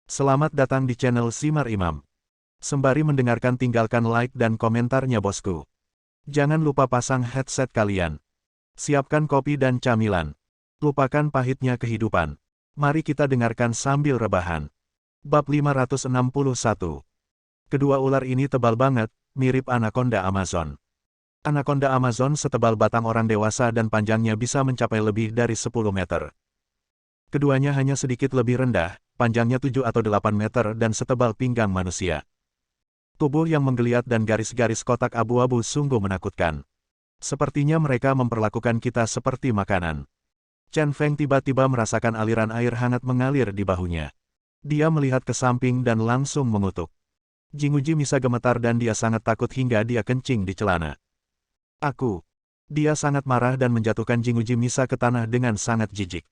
Selamat datang di channel Simar Imam. Sembari mendengarkan tinggalkan like dan komentarnya bosku. Jangan lupa pasang headset kalian. Siapkan kopi dan camilan. Lupakan pahitnya kehidupan. Mari kita dengarkan sambil rebahan. Bab 561. Kedua ular ini tebal banget, mirip anaconda Amazon. Anaconda Amazon setebal batang orang dewasa dan panjangnya bisa mencapai lebih dari 10 meter. Keduanya hanya sedikit lebih rendah, panjangnya 7 atau 8 meter dan setebal pinggang manusia. Tubuh yang menggeliat dan garis-garis kotak abu-abu sungguh menakutkan. Sepertinya mereka memperlakukan kita seperti makanan. Chen Feng tiba-tiba merasakan aliran air hangat mengalir di bahunya. Dia melihat ke samping dan langsung mengutuk. Jinguji bisa gemetar dan dia sangat takut hingga dia kencing di celana. Dia sangat marah dan menjatuhkan Jinguji Misa ke tanah dengan sangat jijik.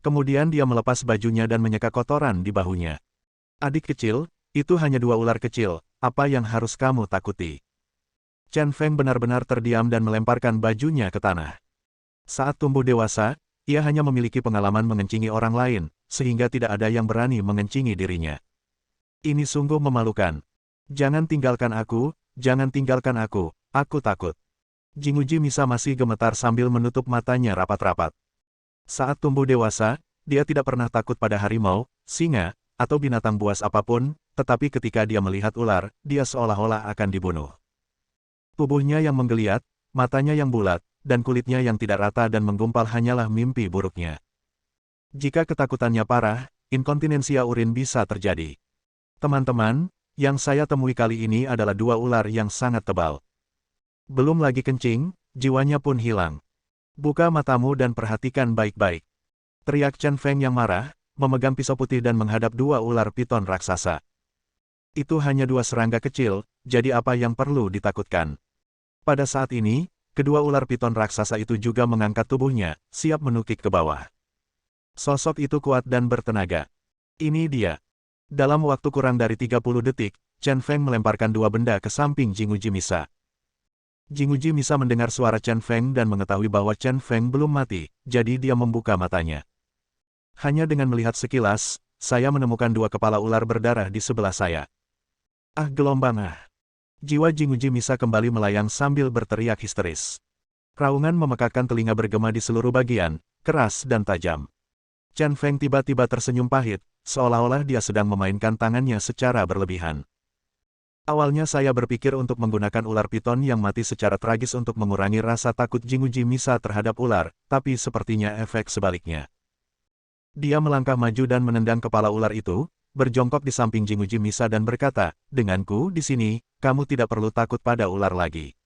Kemudian dia melepas bajunya dan menyeka kotoran di bahunya. Adik kecil, itu hanya dua ular kecil, apa yang harus kamu takuti? Chen Feng benar-benar terdiam dan melemparkan bajunya ke tanah. Saat tumbuh dewasa, ia hanya memiliki pengalaman mengencingi orang lain, sehingga tidak ada yang berani mengencingi dirinya. Ini sungguh memalukan. Jangan tinggalkan aku takut. Jinguji Misa masih gemetar sambil menutup matanya rapat-rapat. Saat tumbuh dewasa, dia tidak pernah takut pada harimau, singa, atau binatang buas apapun, tetapi ketika dia melihat ular, dia seolah-olah akan dibunuh. Tubuhnya yang menggeliat, matanya yang bulat, dan kulitnya yang tidak rata dan menggumpal hanyalah mimpi buruknya. Jika ketakutannya parah, inkontinensia urin bisa terjadi. Teman-teman, yang saya temui kali ini adalah dua ular yang sangat tebal. Belum lagi kencing, jiwanya pun hilang. Buka matamu dan perhatikan baik-baik. Teriak Chen Feng yang marah, memegang pisau putih dan menghadap dua ular piton raksasa. Itu hanya dua serangga kecil, jadi apa yang perlu ditakutkan? Pada saat ini, kedua ular piton raksasa itu juga mengangkat tubuhnya, siap menukik ke bawah. Sosok itu kuat dan bertenaga. Ini dia. Dalam waktu kurang dari 30 detik, Chen Feng melemparkan dua benda ke samping Jinguji Misa. Jinguji Misa mendengar suara Chen Feng dan mengetahui bahwa Chen Feng belum mati, jadi dia membuka matanya. Hanya dengan melihat sekilas, saya menemukan dua kepala ular berdarah di sebelah saya. Gelombang. Jiwa Jinguji Misa kembali melayang sambil berteriak histeris. Raungan memekakkan telinga bergema di seluruh bagian, keras dan tajam. Chen Feng tiba-tiba tersenyum pahit, seolah-olah dia sedang memainkan tangannya secara berlebihan. Awalnya saya berpikir untuk menggunakan ular piton yang mati secara tragis untuk mengurangi rasa takut Jinguji Misa terhadap ular, tapi sepertinya efek sebaliknya. Dia melangkah maju dan menendang kepala ular itu, berjongkok di samping Jinguji Misa dan berkata, "Denganku di sini, kamu tidak perlu takut pada ular lagi."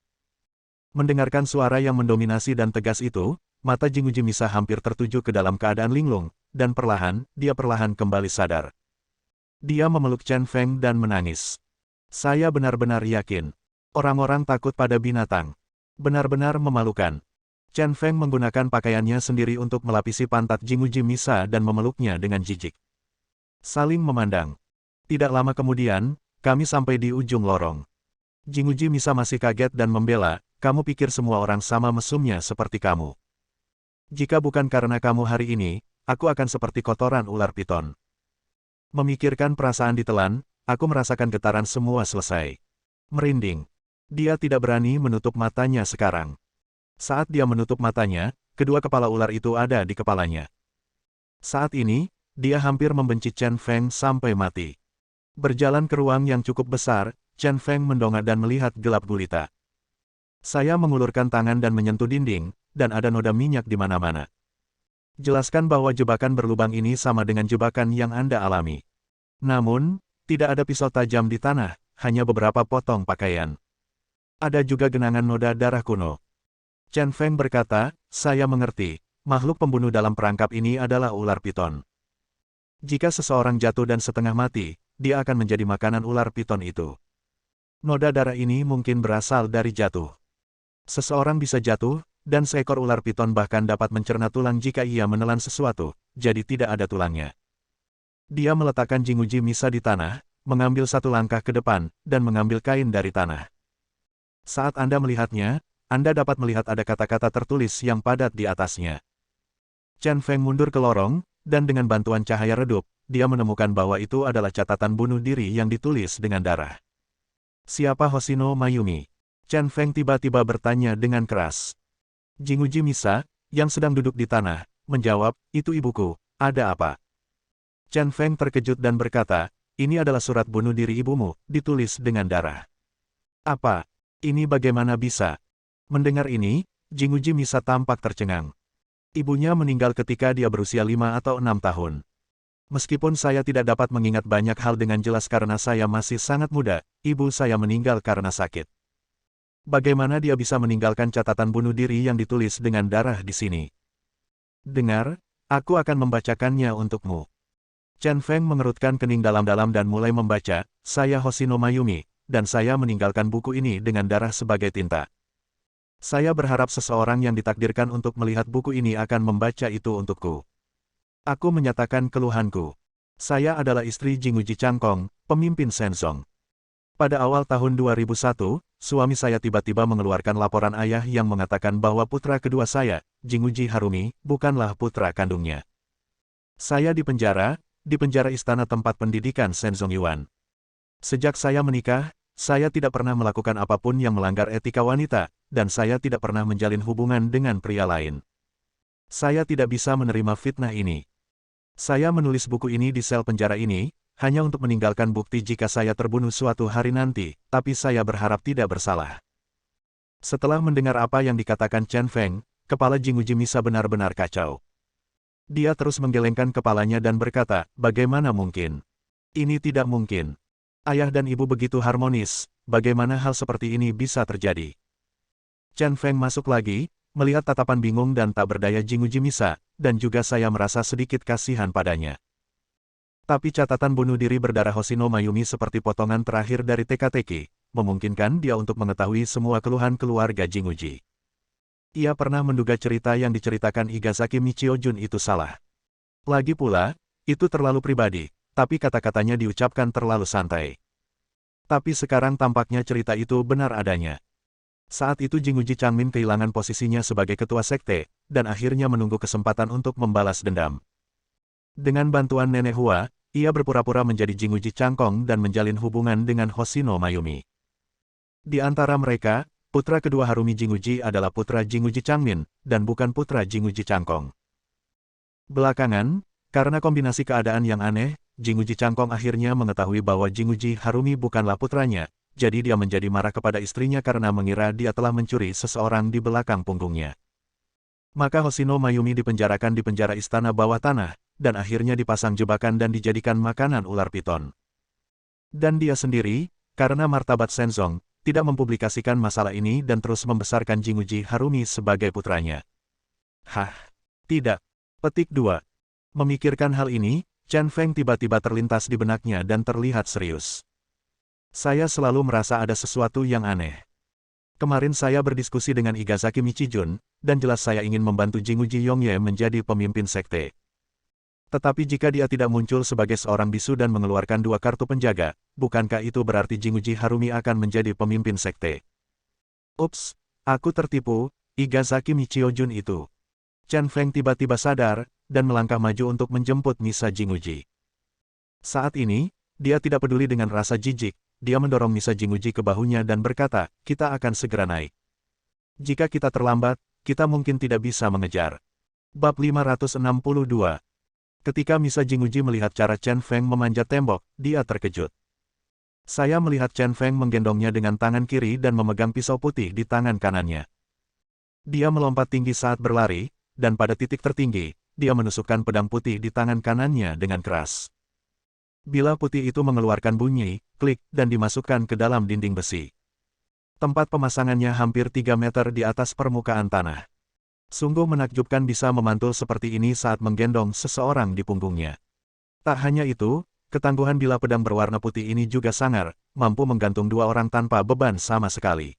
Mendengarkan suara yang mendominasi dan tegas itu, mata Jinguji Misa hampir tertuju ke dalam keadaan linglung, dan dia perlahan kembali sadar. Dia memeluk Chen Feng dan menangis. Saya benar-benar yakin. Orang-orang takut pada binatang. Benar-benar memalukan. Chen Feng menggunakan pakaiannya sendiri untuk melapisi pantat Jinguji Misa dan memeluknya dengan jijik. Saling memandang. Tidak lama kemudian, kami sampai di ujung lorong. Jinguji Misa masih kaget dan membela, "Kamu pikir semua orang sama mesumnya seperti kamu? Jika bukan karena kamu hari ini, aku akan seperti kotoran ular piton." Memikirkan perasaan ditelan, aku merasakan getaran semua selesai. Merinding. Dia tidak berani menutup matanya sekarang. Saat dia menutup matanya, kedua kepala ular itu ada di kepalanya. Saat ini, dia hampir membenci Chen Feng sampai mati. Berjalan ke ruang yang cukup besar, Chen Feng mendongak dan melihat gelap gulita. Saya mengulurkan tangan dan menyentuh dinding, dan ada noda minyak di mana-mana. Jelaskan bahwa jebakan berlubang ini sama dengan jebakan yang Anda alami. Namun, tidak ada pisau tajam di tanah, hanya beberapa potong pakaian. Ada juga genangan noda darah kuno. Chen Feng berkata, "Saya mengerti, makhluk pembunuh dalam perangkap ini adalah ular piton. Jika seseorang jatuh dan setengah mati, dia akan menjadi makanan ular piton itu. Noda darah ini mungkin berasal dari jatuh. Seseorang bisa jatuh, dan seekor ular piton bahkan dapat mencerna tulang jika ia menelan sesuatu, jadi tidak ada tulangnya." Dia meletakkan Jinguji Misa di tanah, mengambil satu langkah ke depan, dan mengambil kain dari tanah. Saat Anda melihatnya, Anda dapat melihat ada kata-kata tertulis yang padat di atasnya. Chen Feng mundur ke lorong, dan dengan bantuan cahaya redup, dia menemukan bahwa itu adalah catatan bunuh diri yang ditulis dengan darah. Siapa Hoshino Mayumi? Chen Feng tiba-tiba bertanya dengan keras. Jinguji Misa, yang sedang duduk di tanah, menjawab, itu ibuku, ada apa? Chen Feng terkejut dan berkata, ini adalah surat bunuh diri ibumu, ditulis dengan darah. Apa? Ini bagaimana bisa? Mendengar ini, Jinguji Misa tampak tercengang. Ibunya meninggal ketika dia berusia 5 atau 6 tahun. Meskipun saya tidak dapat mengingat banyak hal dengan jelas karena saya masih sangat muda, ibu saya meninggal karena sakit. Bagaimana dia bisa meninggalkan catatan bunuh diri yang ditulis dengan darah di sini? Dengar, aku akan membacakannya untukmu. Chen Feng mengerutkan kening dalam-dalam dan mulai membaca, saya Hoshino Mayumi, dan saya meninggalkan buku ini dengan darah sebagai tinta. Saya berharap seseorang yang ditakdirkan untuk melihat buku ini akan membaca itu untukku. Aku menyatakan keluhanku. Saya adalah istri Jinguji Changkong, pemimpin Shenzong. Pada awal tahun 2001, suami saya tiba-tiba mengeluarkan laporan ayah yang mengatakan bahwa putra kedua saya, Jinguji Harumi, bukanlah putra kandungnya. Saya di penjara istana tempat pendidikan Shenzong Yuan. Sejak saya menikah, saya tidak pernah melakukan apapun yang melanggar etika wanita, dan saya tidak pernah menjalin hubungan dengan pria lain. Saya tidak bisa menerima fitnah ini. Saya menulis buku ini di sel penjara ini, hanya untuk meninggalkan bukti jika saya terbunuh suatu hari nanti, tapi saya berharap tidak bersalah. Setelah mendengar apa yang dikatakan Chen Feng, kepala Jinguji Misa benar-benar kacau. Dia terus menggelengkan kepalanya dan berkata, bagaimana mungkin? Ini tidak mungkin. Ayah dan ibu begitu harmonis, bagaimana hal seperti ini bisa terjadi? Chen Feng masuk lagi, melihat tatapan bingung dan tak berdaya Jinguji Misa, dan juga saya merasa sedikit kasihan padanya. Tapi catatan bunuh diri berdarah Hoshino Mayumi seperti potongan terakhir dari teka-teki, memungkinkan dia untuk mengetahui semua keluhan keluarga Jinguji. Ia pernah menduga cerita yang diceritakan Higazaki Michiojun itu salah. Lagi pula, itu terlalu pribadi. Tapi kata-katanya diucapkan terlalu santai. Tapi sekarang tampaknya cerita itu benar adanya. Saat itu Jinguji Changmin kehilangan posisinya sebagai ketua sekte, dan akhirnya menunggu kesempatan untuk membalas dendam. Dengan bantuan Nenek Hua, ia berpura-pura menjadi Jinguji Changkong dan menjalin hubungan dengan Hoshino Mayumi. Di antara mereka, putra kedua Harumi Jinguji adalah putra Jinguji Changmin, dan bukan putra Jinguji Changkong. Belakangan, karena kombinasi keadaan yang aneh, Jinguji Changkong akhirnya mengetahui bahwa Jinguji Harumi bukanlah putranya, jadi dia menjadi marah kepada istrinya karena mengira dia telah mencuri seseorang di belakang punggungnya. Maka Hoshino Mayumi dipenjarakan di penjara istana bawah tanah, dan akhirnya dipasang jebakan dan dijadikan makanan ular piton. Dan dia sendiri, karena martabat Shenzong, tidak mempublikasikan masalah ini dan terus membesarkan Jinguji Harumi sebagai putranya. Hah? Tidak. Petik 2. Memikirkan hal ini, Chen Feng tiba-tiba terlintas di benaknya dan terlihat serius. Saya selalu merasa ada sesuatu yang aneh. Kemarin saya berdiskusi dengan Higazaki Michijun, dan jelas saya ingin membantu Jinguji Yongye menjadi pemimpin sekte. Tetapi jika dia tidak muncul sebagai seorang bisu dan mengeluarkan 2 kartu penjaga, bukankah itu berarti Jinguji Harumi akan menjadi pemimpin sekte? Ups, aku tertipu, Higazaki Michiojun itu. Chen Feng tiba-tiba sadar, dan melangkah maju untuk menjemput Misa Jinguji. Saat ini, dia tidak peduli dengan rasa jijik, dia mendorong Misa Jinguji ke bahunya dan berkata, kita akan segera naik. Jika kita terlambat, kita mungkin tidak bisa mengejar. Bab 562. Ketika Misa Jinguji melihat cara Chen Feng memanjat tembok, dia terkejut. Saya melihat Chen Feng menggendongnya dengan tangan kiri dan memegang pisau putih di tangan kanannya. Dia melompat tinggi saat berlari, dan pada titik tertinggi, dia menusukkan pedang putih di tangan kanannya dengan keras. Bila putih itu mengeluarkan bunyi, klik, dan dimasukkan ke dalam dinding besi. Tempat pemasangannya hampir 3 meter di atas permukaan tanah. Sungguh menakjubkan bisa memantul seperti ini saat menggendong seseorang di punggungnya. Tak hanya itu, ketangguhan bila pedang berwarna putih ini juga sangar, mampu menggantung 2 orang tanpa beban sama sekali.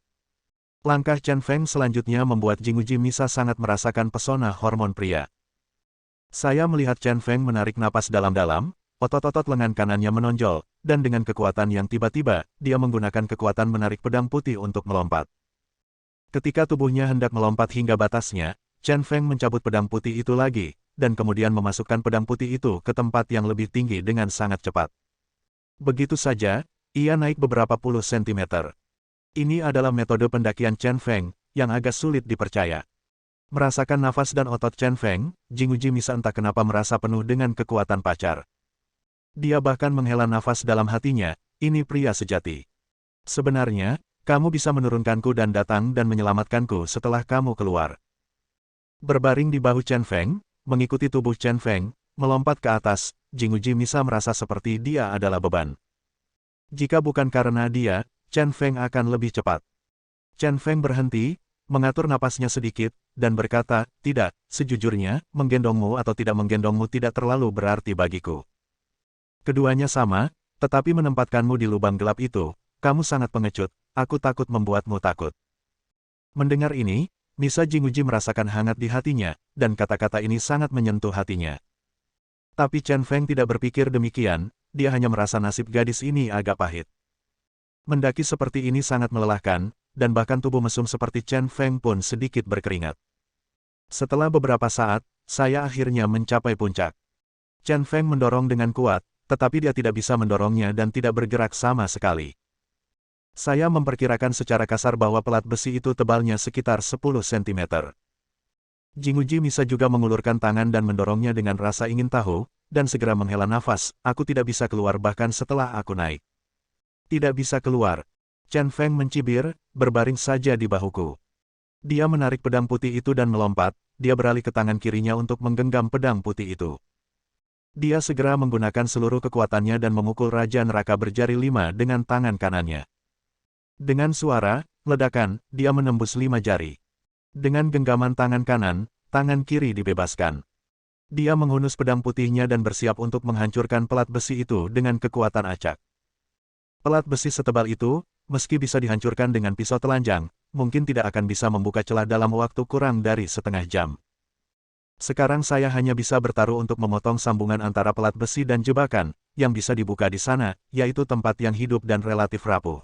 Langkah Chen Feng selanjutnya membuat Jinguji Misa sangat merasakan pesona hormon pria. Saya melihat Chen Feng menarik napas dalam-dalam, otot-otot lengan kanannya menonjol, dan dengan kekuatan yang tiba-tiba, dia menggunakan kekuatan menarik pedang putih untuk melompat. Ketika tubuhnya hendak melompat hingga batasnya, Chen Feng mencabut pedang putih itu lagi, dan kemudian memasukkan pedang putih itu ke tempat yang lebih tinggi dengan sangat cepat. Begitu saja, ia naik beberapa puluh sentimeter. Ini adalah metode pendakian Chen Feng, yang agak sulit dipercaya. Merasakan nafas dan otot Chen Feng, Jinguji Misa entah kenapa merasa penuh dengan kekuatan pacar. Dia bahkan menghela nafas dalam hatinya, ini pria sejati. Sebenarnya, kamu bisa menurunkanku dan datang dan menyelamatkanku setelah kamu keluar. Berbaring di bahu Chen Feng, mengikuti tubuh Chen Feng, melompat ke atas, Jinguji Misa merasa seperti dia adalah beban. Jika bukan karena dia, Chen Feng akan lebih cepat. Chen Feng berhenti, mengatur napasnya sedikit, dan berkata, tidak, sejujurnya, menggendongmu atau tidak menggendongmu tidak terlalu berarti bagiku. Keduanya sama, tetapi menempatkanmu di lubang gelap itu, kamu sangat pengecut, aku takut membuatmu takut. Mendengar ini, Misa Jinguji merasakan hangat di hatinya, dan kata-kata ini sangat menyentuh hatinya. Tapi Chen Feng tidak berpikir demikian, dia hanya merasa nasib gadis ini agak pahit. Mendaki seperti ini sangat melelahkan, dan bahkan tubuh mesum seperti Chen Feng pun sedikit berkeringat. Setelah beberapa saat, saya akhirnya mencapai puncak. Chen Feng mendorong dengan kuat, tetapi dia tidak bisa mendorongnya dan tidak bergerak sama sekali. Saya memperkirakan secara kasar bahwa pelat besi itu tebalnya sekitar 10 cm. Jinguji Misa juga mengulurkan tangan dan mendorongnya dengan rasa ingin tahu, dan segera menghela nafas, aku tidak bisa keluar bahkan setelah aku naik. Tidak bisa keluar. Chen Feng mencibir, berbaring saja di bahuku. Dia menarik pedang putih itu dan melompat, dia beralih ke tangan kirinya untuk menggenggam pedang putih itu. Dia segera menggunakan seluruh kekuatannya dan memukul Raja Neraka berjari 5 dengan tangan kanannya. Dengan suara, ledakan, dia menembus 5 jari. Dengan genggaman tangan kanan, tangan kiri dibebaskan. Dia menghunus pedang putihnya dan bersiap untuk menghancurkan pelat besi itu dengan kekuatan acak. Pelat besi setebal itu, meski bisa dihancurkan dengan pisau telanjang, mungkin tidak akan bisa membuka celah dalam waktu kurang dari setengah jam. Sekarang saya hanya bisa bertaruh untuk memotong sambungan antara pelat besi dan jebakan, yang bisa dibuka di sana, yaitu tempat yang hidup dan relatif rapuh.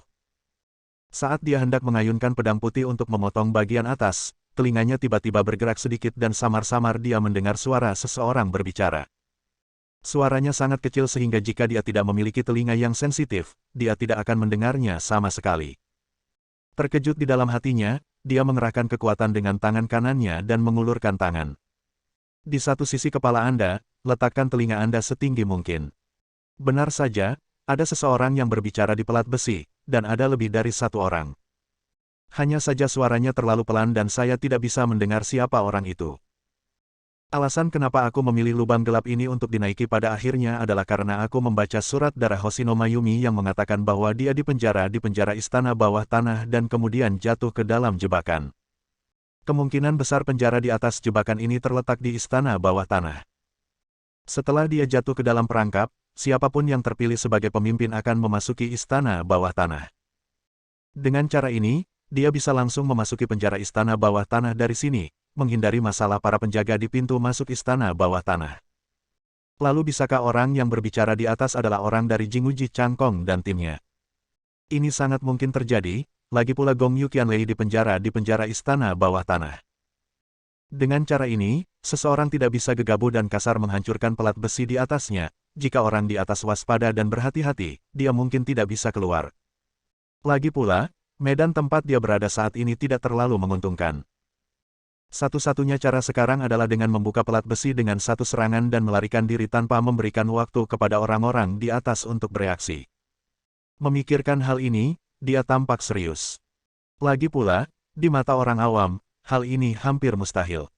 Saat dia hendak mengayunkan pedang putih untuk memotong bagian atas, telinganya tiba-tiba bergerak sedikit dan samar-samar dia mendengar suara seseorang berbicara. Suaranya sangat kecil sehingga jika dia tidak memiliki telinga yang sensitif, dia tidak akan mendengarnya sama sekali. Terkejut di dalam hatinya, dia mengerahkan kekuatan dengan tangan kanannya dan mengulurkan tangan. Di satu sisi kepala Anda, letakkan telinga Anda setinggi mungkin. Benar saja, ada seseorang yang berbicara di pelat besi, dan ada lebih dari satu orang. Hanya saja suaranya terlalu pelan dan saya tidak bisa mendengar siapa orang itu. Alasan kenapa aku memilih lubang gelap ini untuk dinaiki pada akhirnya adalah karena aku membaca surat darah Hoshino Mayumi yang mengatakan bahwa dia di penjara istana bawah tanah dan kemudian jatuh ke dalam jebakan. Kemungkinan besar penjara di atas jebakan ini terletak di istana bawah tanah. Setelah dia jatuh ke dalam perangkap, siapapun yang terpilih sebagai pemimpin akan memasuki istana bawah tanah. Dengan cara ini, dia bisa langsung memasuki penjara istana bawah tanah dari sini, menghindari masalah para penjaga di pintu masuk istana bawah tanah. Lalu bisakah orang yang berbicara di atas adalah orang dari Jinguji Changkong dan timnya? Ini sangat mungkin terjadi, lagi pula Gong Yu Qianlei di penjara istana bawah tanah. Dengan cara ini, seseorang tidak bisa gegabah dan kasar menghancurkan pelat besi di atasnya. Jika orang di atas waspada dan berhati-hati, dia mungkin tidak bisa keluar. Lagi pula, medan tempat dia berada saat ini tidak terlalu menguntungkan. Satu-satunya cara sekarang adalah dengan membuka pelat besi dengan satu serangan dan melarikan diri tanpa memberikan waktu kepada orang-orang di atas untuk bereaksi. Memikirkan hal ini, dia tampak serius. Lagi pula, di mata orang awam, hal ini hampir mustahil.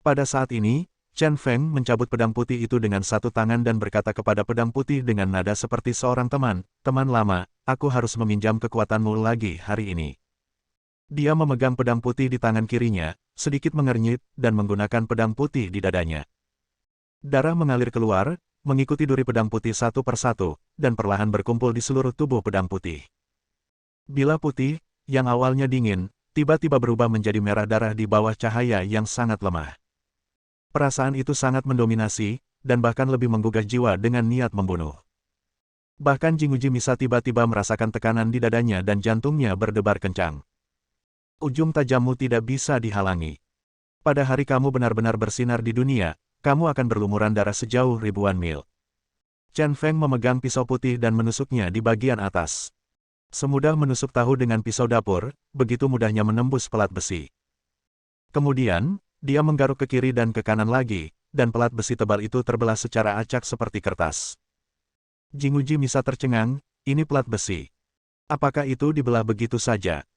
Pada saat ini, Chen Feng mencabut pedang putih itu dengan satu tangan dan berkata kepada pedang putih dengan nada seperti seorang teman, "Teman lama, aku harus meminjam kekuatanmu lagi hari ini." Dia memegang pedang putih di tangan kirinya, sedikit mengernyit, dan menggunakan pedang putih di dadanya. Darah mengalir keluar, mengikuti duri pedang putih satu persatu, dan perlahan berkumpul di seluruh tubuh pedang putih. Bila putih, yang awalnya dingin, tiba-tiba berubah menjadi merah darah di bawah cahaya yang sangat lemah. Perasaan itu sangat mendominasi, dan bahkan lebih menggugah jiwa dengan niat membunuh. Bahkan Jinguji Misa tiba-tiba merasakan tekanan di dadanya dan jantungnya berdebar kencang. Ujung tajammu tidak bisa dihalangi. Pada hari kamu benar-benar bersinar di dunia, kamu akan berlumuran darah sejauh ribuan mil. Chen Feng memegang pisau putih dan menusuknya di bagian atas. Semudah menusuk tahu dengan pisau dapur, begitu mudahnya menembus pelat besi. Kemudian, dia menggaruk ke kiri dan ke kanan lagi, dan pelat besi tebal itu terbelah secara acak seperti kertas. Jinguji Misa tercengang, ini pelat besi. Apakah itu dibelah begitu saja?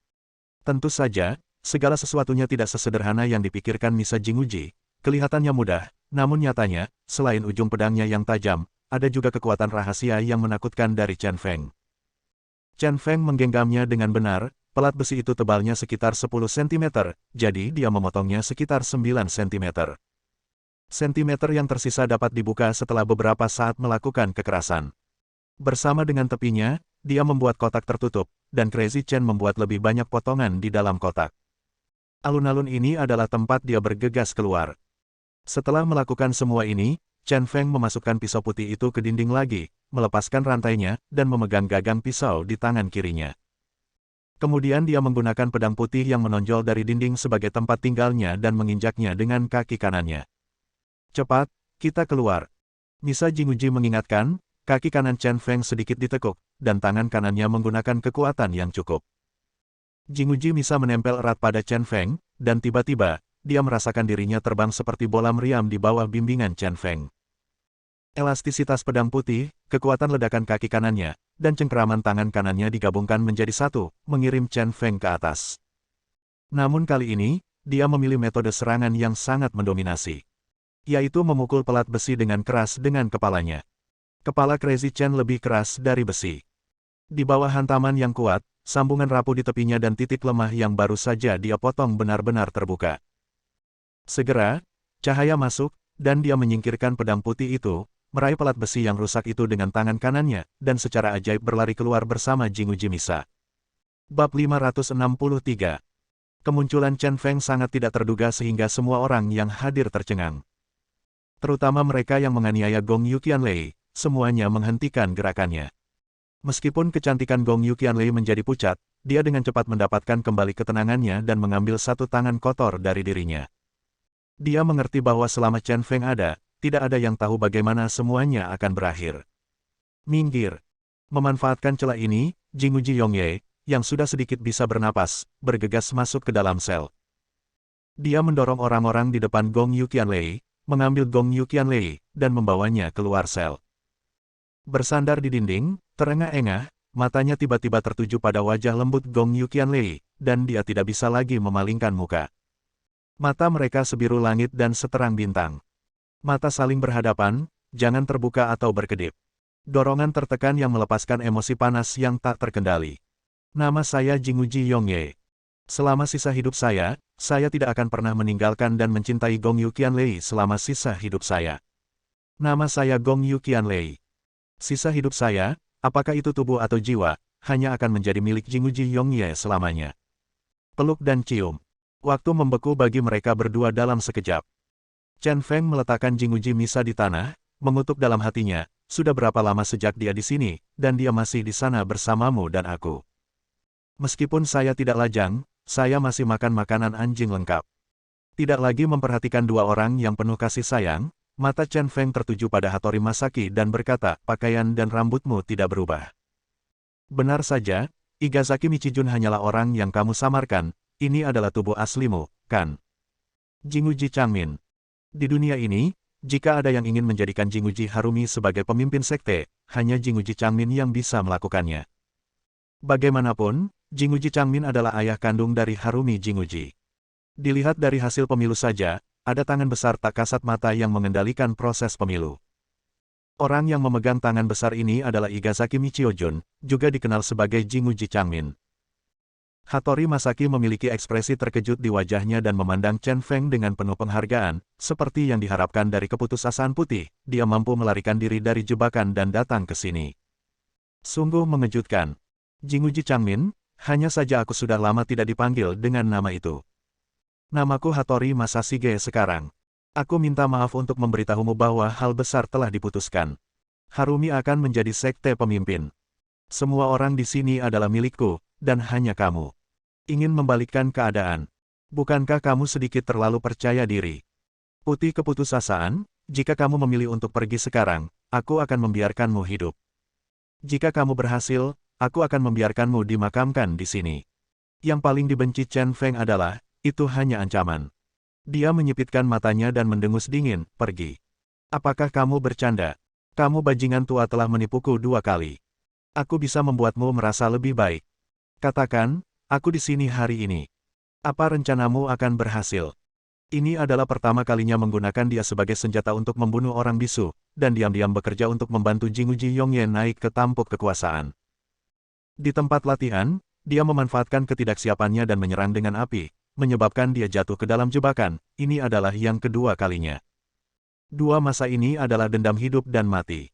Tentu saja, segala sesuatunya tidak sesederhana yang dipikirkan Misa Jinguji. Kelihatannya mudah, namun nyatanya, selain ujung pedangnya yang tajam, ada juga kekuatan rahasia yang menakutkan dari Chen Feng. Chen Feng menggenggamnya dengan benar, pelat besi itu tebalnya sekitar 10 cm, jadi dia memotongnya sekitar 9 cm. Sentimeter yang tersisa dapat dibuka setelah beberapa saat melakukan kekerasan. Bersama dengan tepinya, dia membuat kotak tertutup, dan Crazy Chen membuat lebih banyak potongan di dalam kotak. Alun-alun ini adalah tempat dia bergegas keluar. Setelah melakukan semua ini, Chen Feng memasukkan pisau putih itu ke dinding lagi, melepaskan rantainya, dan memegang gagang pisau di tangan kirinya. Kemudian dia menggunakan pedang putih yang menonjol dari dinding sebagai tempat tinggalnya dan menginjaknya dengan kaki kanannya. Cepat, kita keluar. Misa Jinguji mengingatkan, kaki kanan Chen Feng sedikit ditekuk, dan tangan kanannya menggunakan kekuatan yang cukup. Jinguji Misa menempel erat pada Chen Feng, dan tiba-tiba, dia merasakan dirinya terbang seperti bola meriam di bawah bimbingan Chen Feng. Elastisitas pedang putih, kekuatan ledakan kaki kanannya, dan cengkeraman tangan kanannya digabungkan menjadi satu, mengirim Chen Feng ke atas. Namun kali ini, dia memilih metode serangan yang sangat mendominasi, yaitu memukul pelat besi dengan keras dengan kepalanya. Kepala Crazy Chen lebih keras dari besi. Di bawah hantaman yang kuat, sambungan rapuh di tepinya dan titik lemah yang baru saja dia potong benar-benar terbuka. Segera, cahaya masuk, dan dia menyingkirkan pedang putih itu, meraih pelat besi yang rusak itu dengan tangan kanannya, dan secara ajaib berlari keluar bersama Jinguji Misa. Bab 563. Kemunculan Chen Feng sangat tidak terduga sehingga semua orang yang hadir tercengang. Terutama mereka yang menganiaya Gong Yuqianlei, semuanya menghentikan gerakannya. Meskipun kecantikan Gong Yuqianlei menjadi pucat, dia dengan cepat mendapatkan kembali ketenangannya dan mengambil satu tangan kotor dari dirinya. Dia mengerti bahwa selama Chen Feng ada, tidak ada yang tahu bagaimana semuanya akan berakhir. Minggir. Memanfaatkan celah ini, Jinguji Yongye, yang sudah sedikit bisa bernapas, bergegas masuk ke dalam sel. Dia mendorong orang-orang di depan Gong Yuqianlei, mengambil Gong Yuqianlei, dan membawanya keluar sel. Bersandar di dinding, terengah-engah, matanya tiba-tiba tertuju pada wajah lembut Gong Yuqianlei, dan dia tidak bisa lagi memalingkan muka. Mata mereka sebiru langit dan seterang bintang. Mata saling berhadapan, jangan terbuka atau berkedip. Dorongan tertekan yang melepaskan emosi panas yang tak terkendali. Nama saya Jinguji Yongye. Selama sisa hidup saya tidak akan pernah meninggalkan dan mencintai Gong Yuqianlei selama sisa hidup saya. Nama saya Gong Yuqianlei. Sisa hidup saya, apakah itu tubuh atau jiwa, hanya akan menjadi milik Jinguji Yongye selamanya. Peluk dan cium. Waktu membeku bagi mereka berdua dalam sekejap. Chen Feng meletakkan Jinguji Misa di tanah, mengutuk dalam hatinya, sudah berapa lama sejak dia di sini, dan dia masih di sana bersamamu dan aku. Meskipun saya tidak lajang, saya masih makan makanan anjing lengkap. Tidak lagi memperhatikan dua orang yang penuh kasih sayang, mata Chen Feng tertuju pada Hattori Masaki dan berkata, pakaian dan rambutmu tidak berubah. Benar saja, Igazaki Michijun hanyalah orang yang kamu samarkan, ini adalah tubuh aslimu, kan? Jinguji Changmin. Di dunia ini, jika ada yang ingin menjadikan Jinguji Harumi sebagai pemimpin sekte, hanya Jinguji Changmin yang bisa melakukannya. Bagaimanapun, Jinguji Changmin adalah ayah kandung dari Harumi Jinguji. Dilihat dari hasil pemilu saja, ada tangan besar tak kasat mata yang mengendalikan proses pemilu. Orang yang memegang tangan besar ini adalah Igazaki Michiojun, juga dikenal sebagai Jinguji Changmin. Hattori Masaki memiliki ekspresi terkejut di wajahnya dan memandang Chen Feng dengan penuh penghargaan, seperti yang diharapkan dari keputusasaan putih, dia mampu melarikan diri dari jebakan dan datang ke sini. Sungguh mengejutkan. Jinguji Changmin, hanya saja aku sudah lama tidak dipanggil dengan nama itu. Namaku Hattori Masashige sekarang. Aku minta maaf untuk memberitahumu bahwa hal besar telah diputuskan. Harumi akan menjadi sekte pemimpin. Semua orang di sini adalah milikku, dan hanya kamu. Ingin membalikkan keadaan. Bukankah kamu sedikit terlalu percaya diri? Putih keputusasaan, jika kamu memilih untuk pergi sekarang, aku akan membiarkanmu hidup. Jika kamu berhasil, aku akan membiarkanmu dimakamkan di sini. Yang paling dibenci Chen Feng adalah, itu hanya ancaman. Dia menyipitkan matanya dan mendengus dingin, pergi. Apakah kamu bercanda? Kamu bajingan tua telah menipuku 2 kali. Aku bisa membuatmu merasa lebih baik. Katakan, aku di sini hari ini. Apa rencanamu akan berhasil? Ini adalah pertama kalinya menggunakan dia sebagai senjata untuk membunuh orang bisu, dan diam-diam bekerja untuk membantu Jinguji Yongye naik ke tampuk kekuasaan. Di tempat latihan, dia memanfaatkan ketidaksiapannya dan menyerang dengan api, menyebabkan dia jatuh ke dalam jebakan. Ini adalah yang kedua kalinya. 2 masa ini adalah dendam hidup dan mati.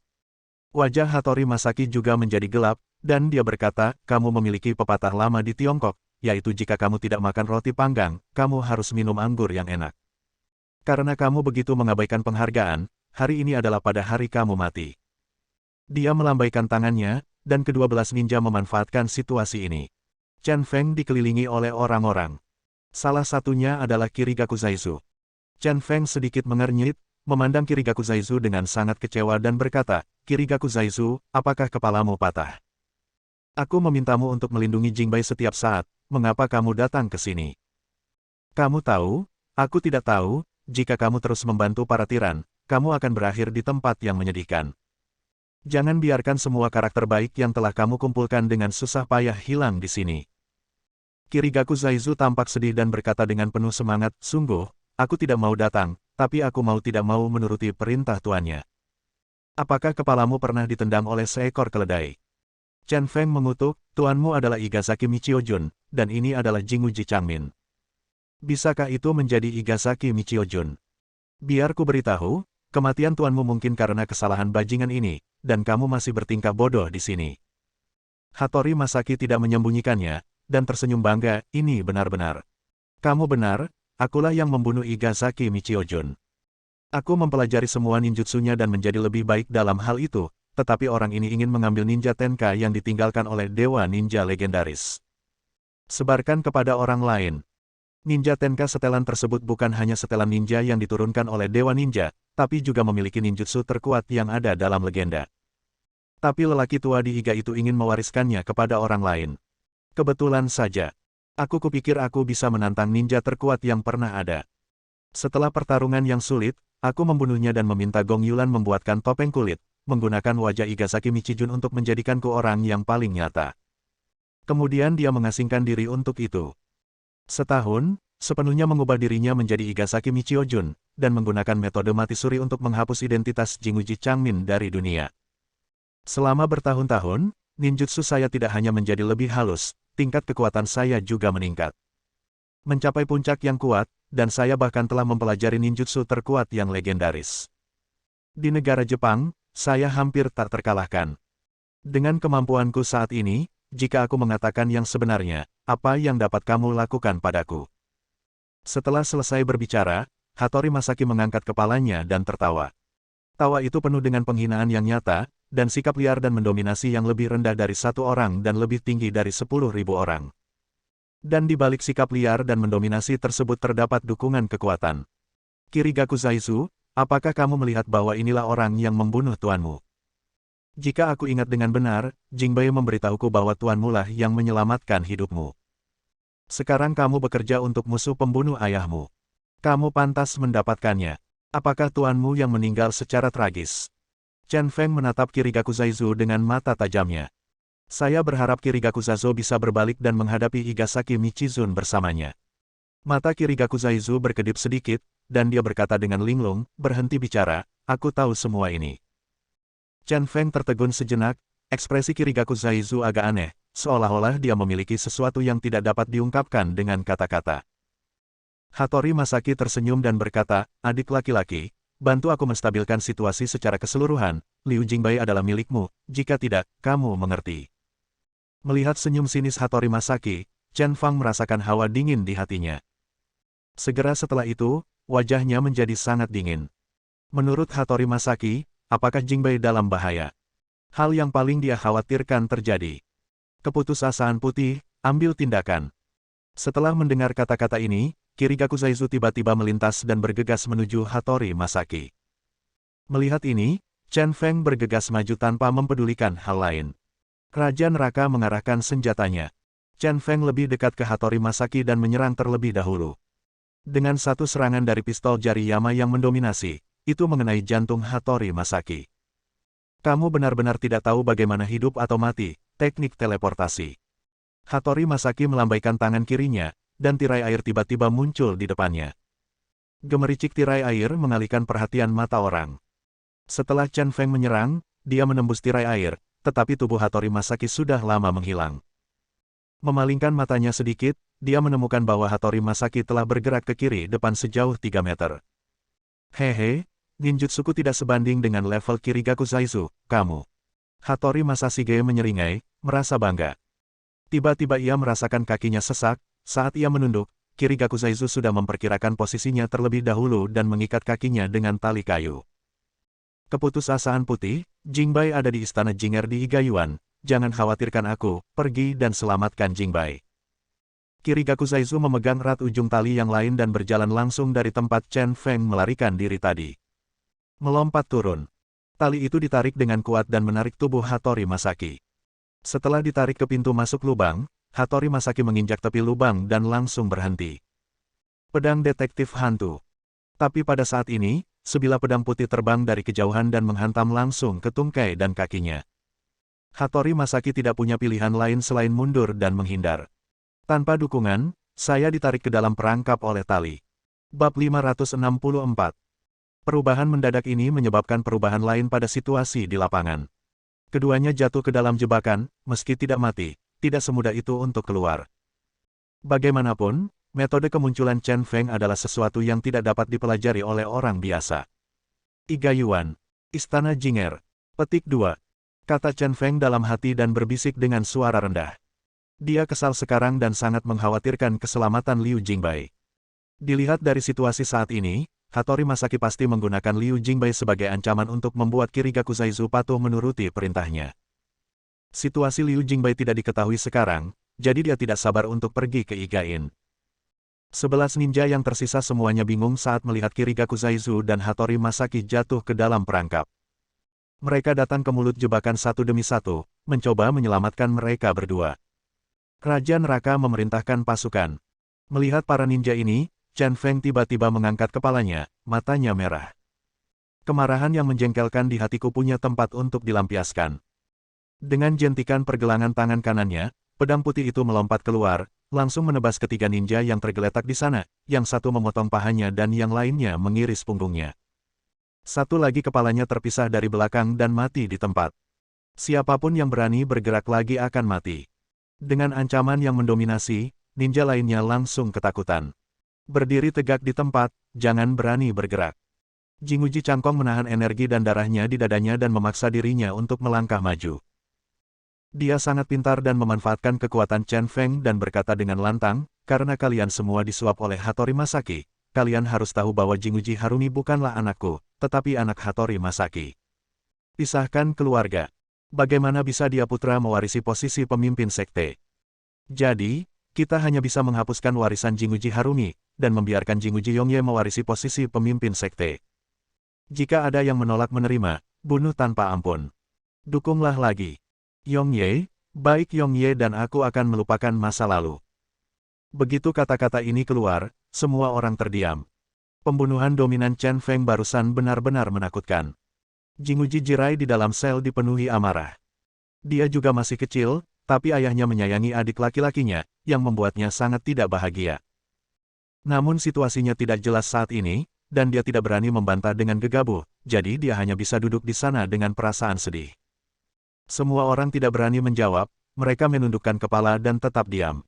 Wajah Hattori Masaki juga menjadi gelap, dan dia berkata, kamu memiliki pepatah lama di Tiongkok, yaitu jika kamu tidak makan roti panggang, kamu harus minum anggur yang enak. Karena kamu begitu mengabaikan penghargaan, hari ini adalah pada hari kamu mati. Dia melambaikan tangannya, dan kedua belas ninja memanfaatkan situasi ini. Chen Feng dikelilingi oleh orang-orang. Salah satunya adalah Kirigaku Zaizu. Chen Feng sedikit mengernyit, memandang Kirigaku Zaizu dengan sangat kecewa dan berkata, Kirigaku Zaizu, apakah kepalamu patah? Aku memintamu untuk melindungi Jingbai setiap saat, mengapa kamu datang ke sini? Kamu tahu, aku tidak tahu, jika kamu terus membantu para tiran, kamu akan berakhir di tempat yang menyedihkan. Jangan biarkan semua karakter baik yang telah kamu kumpulkan dengan susah payah hilang di sini. Kirigaku Zaizu tampak sedih dan berkata dengan penuh semangat, sungguh, aku tidak mau datang, tapi aku mau tidak mau menuruti perintah tuannya. Apakah kepalamu pernah ditendang oleh seekor keledai? Chen Feng mengutuk, tuanmu adalah Igasaki Michiojun, dan ini adalah Jinguji Changmin. Bisakah itu menjadi Igasaki Michiojun? Biar ku beritahu, kematian tuanmu mungkin karena kesalahan bajingan ini, dan kamu masih bertingkah bodoh di sini. Hattori Masaki tidak menyembunyikannya, dan tersenyum bangga, ini benar-benar. Kamu benar, akulah yang membunuh Igasaki Michiojun. Aku mempelajari semua ninjutsunya dan menjadi lebih baik dalam hal itu, tetapi orang ini ingin mengambil ninja Tenka yang ditinggalkan oleh Dewa Ninja legendaris. Sebarkan kepada orang lain. Ninja Tenka setelan tersebut bukan hanya setelan ninja yang diturunkan oleh Dewa Ninja, tapi juga memiliki ninjutsu terkuat yang ada dalam legenda. Tapi lelaki tua di Iga itu ingin mewariskannya kepada orang lain. Kebetulan saja. Aku kupikir aku bisa menantang ninja terkuat yang pernah ada. Setelah pertarungan yang sulit, aku membunuhnya dan meminta Gong Yulan membuatkan topeng kulit, menggunakan wajah Igasaki Michijun untuk menjadikanku orang yang paling nyata. Kemudian dia mengasingkan diri untuk itu. Setahun, sepenuhnya mengubah dirinya menjadi Igasaki Michiojun, dan menggunakan metode mati suri untuk menghapus identitas Jinguji Changmin dari dunia. Selama bertahun-tahun, ninjutsu saya tidak hanya menjadi lebih halus, tingkat kekuatan saya juga meningkat. Mencapai puncak yang kuat, dan saya bahkan telah mempelajari ninjutsu terkuat yang legendaris. Di negara Jepang, saya hampir tak terkalahkan. Dengan kemampuanku saat ini, jika aku mengatakan yang sebenarnya, apa yang dapat kamu lakukan padaku? Setelah selesai berbicara, Hattori Masaki mengangkat kepalanya dan tertawa. Tawa itu penuh dengan penghinaan yang nyata, dan sikap liar dan mendominasi yang lebih rendah dari 1 orang dan lebih tinggi dari 10.000 orang. Dan di balik sikap liar dan mendominasi tersebut terdapat dukungan kekuatan. Kirigaku Zaizu, apakah kamu melihat bahwa inilah orang yang membunuh tuanmu? Jika aku ingat dengan benar, Jingbei memberitahuku bahwa tuanmu lah yang menyelamatkan hidupmu. Sekarang kamu bekerja untuk musuh pembunuh ayahmu. Kamu pantas mendapatkannya. Apakah tuanmu yang meninggal secara tragis? Chen Feng menatap Kirigaku Zaizu dengan mata tajamnya. Saya berharap Kirigaku Zaizu bisa berbalik dan menghadapi Igasaki Michizun bersamanya. Mata Kirigaku Zaizu berkedip sedikit, dan dia berkata dengan linglung, berhenti bicara, aku tahu semua ini. Chen Feng tertegun sejenak, ekspresi Kirigaku Zaizu agak aneh, seolah-olah dia memiliki sesuatu yang tidak dapat diungkapkan dengan kata-kata. Hattori Masaki tersenyum dan berkata, adik laki-laki, bantu aku menstabilkan situasi secara keseluruhan, Liu Jingbei adalah milikmu, jika tidak, kamu mengerti. Melihat senyum sinis Hattori Masaki, Chen Fang merasakan hawa dingin di hatinya. Segera setelah itu, wajahnya menjadi sangat dingin. Menurut Hattori Masaki, apakah Jingbei dalam bahaya? Hal yang paling dia khawatirkan terjadi. Keputusasaan putih, ambil tindakan. Setelah mendengar kata-kata ini, Kirigaku Zaizu tiba-tiba melintas dan bergegas menuju Hattori Masaki. Melihat ini, Chen Feng bergegas maju tanpa mempedulikan hal lain. Raja Neraka mengarahkan senjatanya. Chen Feng lebih dekat ke Hattori Masaki dan menyerang terlebih dahulu. Dengan satu serangan dari pistol jari Yama yang mendominasi, itu mengenai jantung Hattori Masaki. Kamu benar-benar tidak tahu bagaimana hidup atau mati, teknik teleportasi. Hattori Masaki melambaikan tangan kirinya, dan tirai air tiba-tiba muncul di depannya. Gemericik tirai air mengalihkan perhatian mata orang. Setelah Chen Feng menyerang, dia menembus tirai air, tetapi tubuh Hattori Masaki sudah lama menghilang. Memalingkan matanya sedikit, dia menemukan bahwa Hattori Masaki telah bergerak ke kiri depan sejauh 3 meter. Hehe, ninjutsuku tidak sebanding dengan level Kirigaku Zaizu, kamu. Hattori Masashige menyeringai, merasa bangga. Tiba-tiba ia merasakan kakinya sesak. Saat ia menunduk, Kirigaku Zaizu sudah memperkirakan posisinya terlebih dahulu dan mengikat kakinya dengan tali kayu. Keputusasaan putih, Jingbai ada di istana Jinger di Higayuan, jangan khawatirkan aku, pergi dan selamatkan Jingbai. Kirigaku Zaizu memegang erat ujung tali yang lain dan berjalan langsung dari tempat Chen Feng melarikan diri tadi. Melompat turun. Tali itu ditarik dengan kuat dan menarik tubuh Hattori Masaki. Setelah ditarik ke pintu masuk lubang, Hattori Masaki menginjak tepi lubang dan langsung berhenti. Pedang detektif hantu. Tapi pada saat ini, sebilah pedang putih terbang dari kejauhan dan menghantam langsung ke tungkai dan kakinya. Hattori Masaki tidak punya pilihan lain selain mundur dan menghindar. Tanpa dukungan, saya ditarik ke dalam perangkap oleh tali. Bab 564. Perubahan mendadak ini menyebabkan perubahan lain pada situasi di lapangan. Keduanya jatuh ke dalam jebakan, meski tidak mati. Tidak semudah itu untuk keluar. Bagaimanapun, metode kemunculan Chen Feng adalah sesuatu yang tidak dapat dipelajari oleh orang biasa. Higayuan, Istana Jinger. Petik 2. Kata Chen Feng dalam hati dan berbisik dengan suara rendah. Dia kesal sekarang dan sangat mengkhawatirkan keselamatan Liu Jingbai. Dilihat dari situasi saat ini, Hattori Masaki pasti menggunakan Liu Jingbai sebagai ancaman untuk membuat Kirigaku Zaizu patuh menuruti perintahnya. Situasi Liu Jingbai tidak diketahui sekarang, jadi dia tidak sabar untuk pergi ke Igain. 11 ninja yang tersisa semuanya bingung saat melihat Kirigaku Zaizu dan Hattori Masaki jatuh ke dalam perangkap. Mereka datang ke mulut jebakan satu demi satu, mencoba menyelamatkan mereka berdua. Raja Neraka memerintahkan pasukan. Melihat para ninja ini, Chen Feng tiba-tiba mengangkat kepalanya, matanya merah. Kemarahan yang menjengkelkan di hatiku punya tempat untuk dilampiaskan. Dengan jentikan pergelangan tangan kanannya, pedang putih itu melompat keluar, langsung menebas ketiga ninja yang tergeletak di sana, yang satu memotong pahanya dan yang lainnya mengiris punggungnya. Satu lagi kepalanya terpisah dari belakang dan mati di tempat. Siapapun yang berani bergerak lagi akan mati. Dengan ancaman yang mendominasi, ninja lainnya langsung ketakutan. Berdiri tegak di tempat, jangan berani bergerak. Jinguji Cangkong menahan energi dan darahnya di dadanya dan memaksa dirinya untuk melangkah maju. Dia sangat pintar dan memanfaatkan kekuatan Chen Feng dan berkata dengan lantang, karena kalian semua disuap oleh Hattori Masaki, kalian harus tahu bahwa Jinguji Harumi bukanlah anakku, tetapi anak Hattori Masaki. Pisahkan keluarga. Bagaimana bisa dia putra mewarisi posisi pemimpin sekte? Jadi, kita hanya bisa menghapuskan warisan Jinguji Harumi, dan membiarkan Jinguji Yongye mewarisi posisi pemimpin sekte. Jika ada yang menolak menerima, bunuh tanpa ampun. Dukunglah lagi. Yongye, baik Yongye dan aku akan melupakan masa lalu. Begitu kata-kata ini keluar, semua orang terdiam. Pembunuhan dominan Chen Feng barusan benar-benar menakutkan. Jinguji Jirai di dalam sel dipenuhi amarah. Dia juga masih kecil, tapi ayahnya menyayangi adik laki-lakinya, yang membuatnya sangat tidak bahagia. Namun situasinya tidak jelas saat ini, dan dia tidak berani membantah dengan gegabah, jadi dia hanya bisa duduk di sana dengan perasaan sedih. Semua orang tidak berani menjawab, mereka menundukkan kepala dan tetap diam.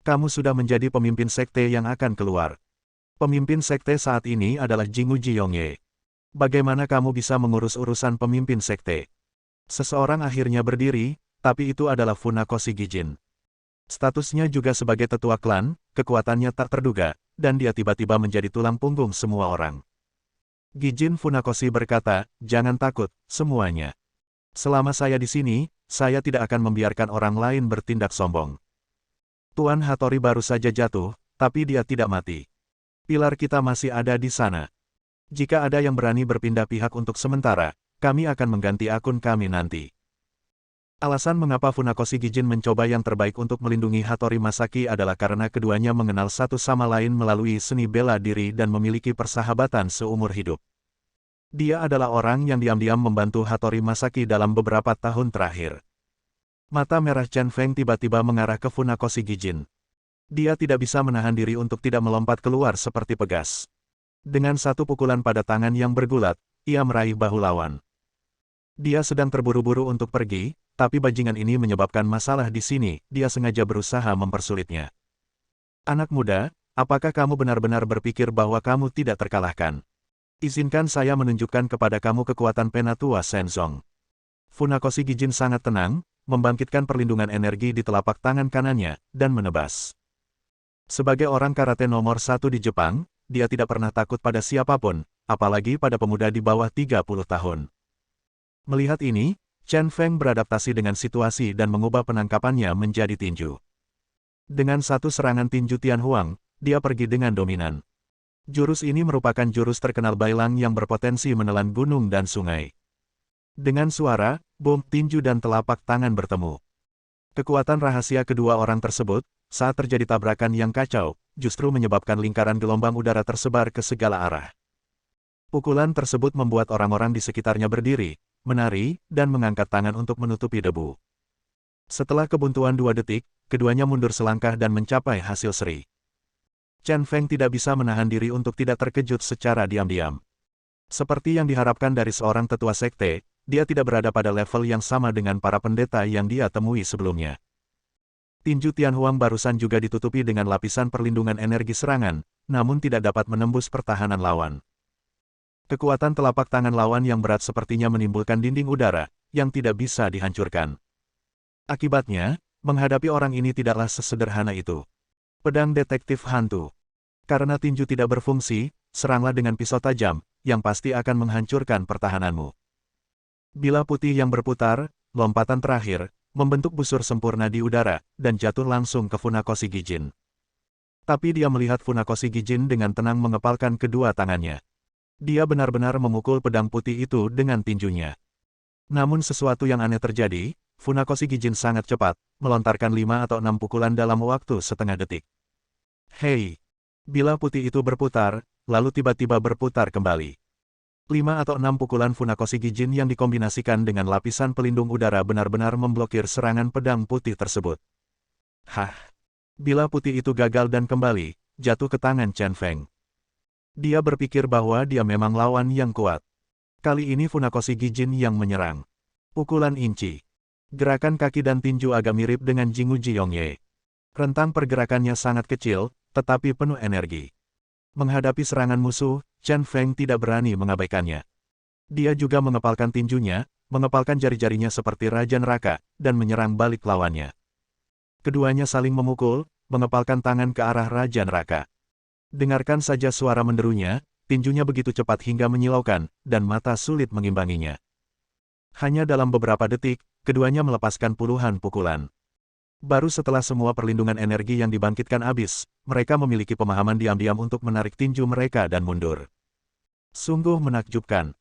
Kamu sudah menjadi pemimpin sekte yang akan keluar. Pemimpin sekte saat ini adalah Jinguji Yongye. Bagaimana kamu bisa mengurus urusan pemimpin sekte? Seseorang akhirnya berdiri, tapi itu adalah Funakoshi Gijin. Statusnya juga sebagai tetua klan, kekuatannya tak terduga, dan dia tiba-tiba menjadi tulang punggung semua orang. Gijin Funakoshi berkata, jangan takut, semuanya. Selama saya di sini, saya tidak akan membiarkan orang lain bertindak sombong. Tuan Hattori baru saja jatuh, tapi dia tidak mati. Pilar kita masih ada di sana. Jika ada yang berani berpindah pihak untuk sementara, kami akan mengganti akun kami nanti. Alasan mengapa Funakoshi Gijin mencoba yang terbaik untuk melindungi Hattori Masaki adalah karena keduanya mengenal satu sama lain melalui seni bela diri dan memiliki persahabatan seumur hidup. Dia adalah orang yang diam-diam membantu Hattori Masaki dalam beberapa tahun terakhir. Mata merah Chen Feng tiba-tiba mengarah ke Funakoshi Gijin. Dia tidak bisa menahan diri untuk tidak melompat keluar seperti pegas. Dengan satu pukulan pada tangan yang bergulat, ia meraih bahu lawan. Dia sedang terburu-buru untuk pergi, tapi bajingan ini menyebabkan masalah di sini, dia sengaja berusaha mempersulitnya. Anak muda, apakah kamu benar-benar berpikir bahwa kamu tidak terkalahkan? Izinkan saya menunjukkan kepada kamu kekuatan Penatua Senzong. Funakoshi Gijin sangat tenang, membangkitkan perlindungan energi di telapak tangan kanannya, dan menebas. Sebagai orang karate nomor 1 di Jepang, dia tidak pernah takut pada siapapun, apalagi pada pemuda di bawah 30 tahun. Melihat ini, Chen Feng beradaptasi dengan situasi dan mengubah penangkapannya menjadi tinju. Dengan satu serangan tinju Tianhuang, dia pergi dengan dominan. Jurus ini merupakan jurus terkenal Bailang yang berpotensi menelan gunung dan sungai. Dengan suara, bom tinju dan telapak tangan bertemu. Kekuatan rahasia kedua orang tersebut, saat terjadi tabrakan yang kacau, justru menyebabkan lingkaran gelombang udara tersebar ke segala arah. Pukulan tersebut membuat orang-orang di sekitarnya berdiri, menari, dan mengangkat tangan untuk menutupi debu. Setelah kebuntuan 2 detik, keduanya mundur selangkah dan mencapai hasil seri. Chen Feng tidak bisa menahan diri untuk tidak terkejut secara diam-diam. Seperti yang diharapkan dari seorang tetua sekte, dia tidak berada pada level yang sama dengan para pendeta yang dia temui sebelumnya. Tinju Tianhuang barusan juga ditutupi dengan lapisan perlindungan energi serangan, namun tidak dapat menembus pertahanan lawan. Kekuatan telapak tangan lawan yang berat sepertinya menimbulkan dinding udara, yang tidak bisa dihancurkan. Akibatnya, menghadapi orang ini tidaklah sesederhana itu. Pedang detektif hantu. Karena tinju tidak berfungsi, seranglah dengan pisau tajam, yang pasti akan menghancurkan pertahananmu. Bila putih yang berputar, lompatan terakhir, membentuk busur sempurna di udara, dan jatuh langsung ke Funakoshi Gijin. Tapi dia melihat Funakoshi Gijin dengan tenang mengepalkan kedua tangannya. Dia benar-benar memukul pedang putih itu dengan tinjunya. Namun sesuatu yang aneh terjadi, Funakoshi Gijin sangat cepat, melontarkan 5 atau 6 pukulan dalam waktu setengah detik. Hei! Bila putih itu berputar, lalu tiba-tiba berputar kembali. 5 atau 6 pukulan Funakoshi Gijin yang dikombinasikan dengan lapisan pelindung udara benar-benar memblokir serangan pedang putih tersebut. Hah! Bila putih itu gagal dan kembali, jatuh ke tangan Chen Feng. Dia berpikir bahwa dia memang lawan yang kuat. Kali ini Funakoshi Gijin yang menyerang. Pukulan inci. Gerakan kaki dan tinju agak mirip dengan Jingu Jiyongye. Rentang pergerakannya sangat kecil, tetapi penuh energi. Menghadapi serangan musuh, Chen Feng tidak berani mengabaikannya. Dia juga mengepalkan tinjunya, mengepalkan jari-jarinya seperti Raja Neraka, dan menyerang balik lawannya. Keduanya saling memukul, mengepalkan tangan ke arah Raja Neraka. Dengarkan saja suara menderunya, tinjunya begitu cepat hingga menyilaukan, dan mata sulit mengimbanginya. Hanya dalam beberapa detik, keduanya melepaskan puluhan pukulan. Baru setelah semua perlindungan energi yang dibangkitkan habis, mereka memiliki pemahaman diam-diam untuk menarik tinju mereka dan mundur. Sungguh menakjubkan.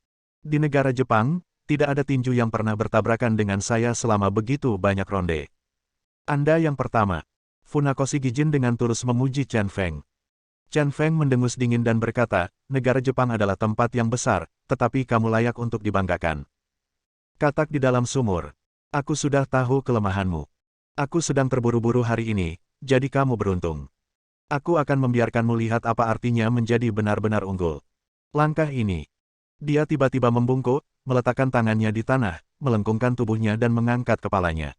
Di negara Jepang, tidak ada tinju yang pernah bertabrakan dengan saya selama begitu banyak ronde. Anda yang pertama. Funakoshi Gijin dengan tulus memuji Chen Feng. Chen Feng mendengus dingin dan berkata, negara Jepang adalah tempat yang besar, tetapi kamu layak untuk dibanggakan. Katak di dalam sumur. Aku sudah tahu kelemahanmu. Aku sedang terburu-buru hari ini, jadi kamu beruntung. Aku akan membiarkanmu lihat apa artinya menjadi benar-benar unggul. Langkah ini. Dia tiba-tiba membungkuk, meletakkan tangannya di tanah, melengkungkan tubuhnya dan mengangkat kepalanya.